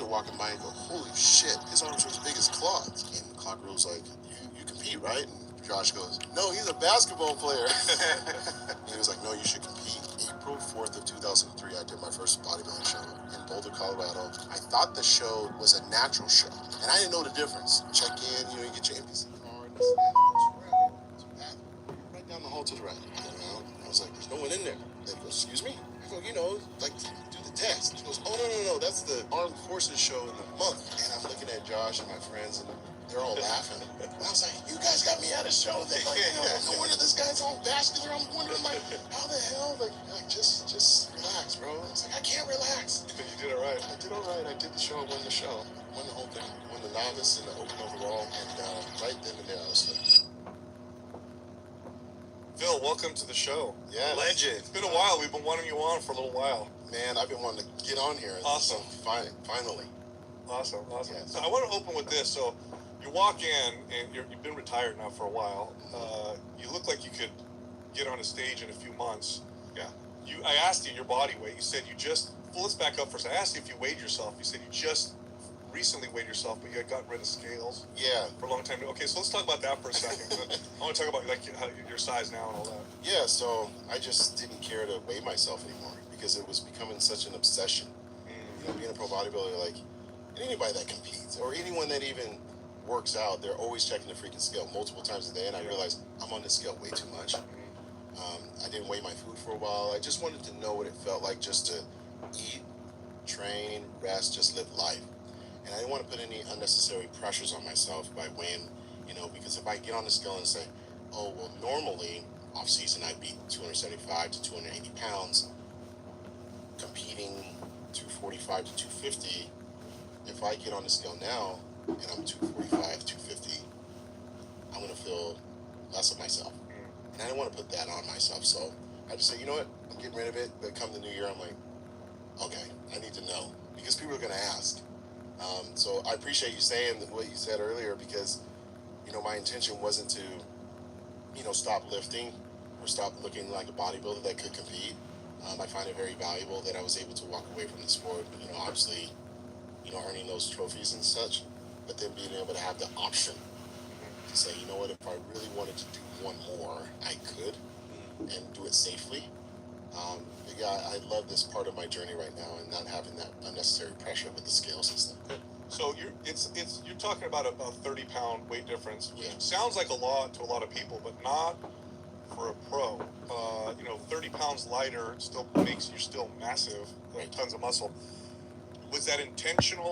walking by and go, holy shit, his arms are as big as Claude's. And Clocker was like, you compete, right? And Josh goes, no, he's a basketball player. And he was like, no, you should compete. April 4th of 2003, I did my first bodybuilding show in Boulder, Colorado. I thought the show was a natural show, and I didn't know the difference. Check in, you get your NPC card, right down the hall to the right. I was like, there's no one in there. He goes, excuse me? I go, like, do the test. He goes, oh, no, that's the Armed Forces show in the month. And I'm looking at Josh and my friends, and they're all laughing. And I was like, you guys got me at a show. They're like, no wonder this guy's all vascular. I'm wondering, like, how the hell? Like just relax, bro. I was like, I can't relax. You did all right. I did all right. I did the show. I won the show. Won the whole thing. Won the novice and the open overall. And right then and there, I was like, Phil, welcome to the show. Yeah. Legend. It's been a while. We've been wanting you on for a little while. Man, I've been wanting to get on here. Awesome. So finally. Awesome. Yeah. So I want to open with this. So you walk in, and you've been retired now for a while. You look like you could get on a stage in a few months. Yeah. I asked you your body weight. You said you just, well, let's back up for a second. I asked you if you weighed yourself. You said you just recently weighed yourself, but you had gotten rid of scales. Yeah. For a long time. Okay, so let's talk about that for a second. I want to talk about like your size now and all that. Yeah, so I just didn't care to weigh myself anymore because it was becoming such an obsession. Being a pro bodybuilder, like, anybody that competes or anyone that even works out, they're always checking the freaking scale multiple times a day, and I realized I'm on this scale way too much. I didn't weigh my food for a while. I just wanted to know what it felt like just to eat, train, rest, just live life. And I didn't want to put any unnecessary pressures on myself by weighing, because if I get on the scale and say, oh, well, normally off season I'd be 275 to 280 pounds, competing 245 to 250. If I get on the scale now and I'm 245, 250, I'm going to feel less of myself. And I didn't want to put that on myself. So I just said, you know what? I'm getting rid of it. But come the new year, I'm like, okay, I need to know because people are going to ask. So I appreciate you saying what you said earlier because, my intention wasn't to, stop lifting or stop looking like a bodybuilder that could compete. I find it very valuable that I was able to walk away from the sport, obviously, earning those trophies and such, but then being able to have the option to say, you know what, if I really wanted to do one more, I could and do it safely. But yeah, I love this part of my journey right now and not having that unnecessary pressure with the scale system. So you're talking about a 30-pound weight difference, which Yeah. sounds like a lot to a lot of people, but not for a pro. 30 pounds lighter still makes you still massive, Right. tons of muscle. Was that intentional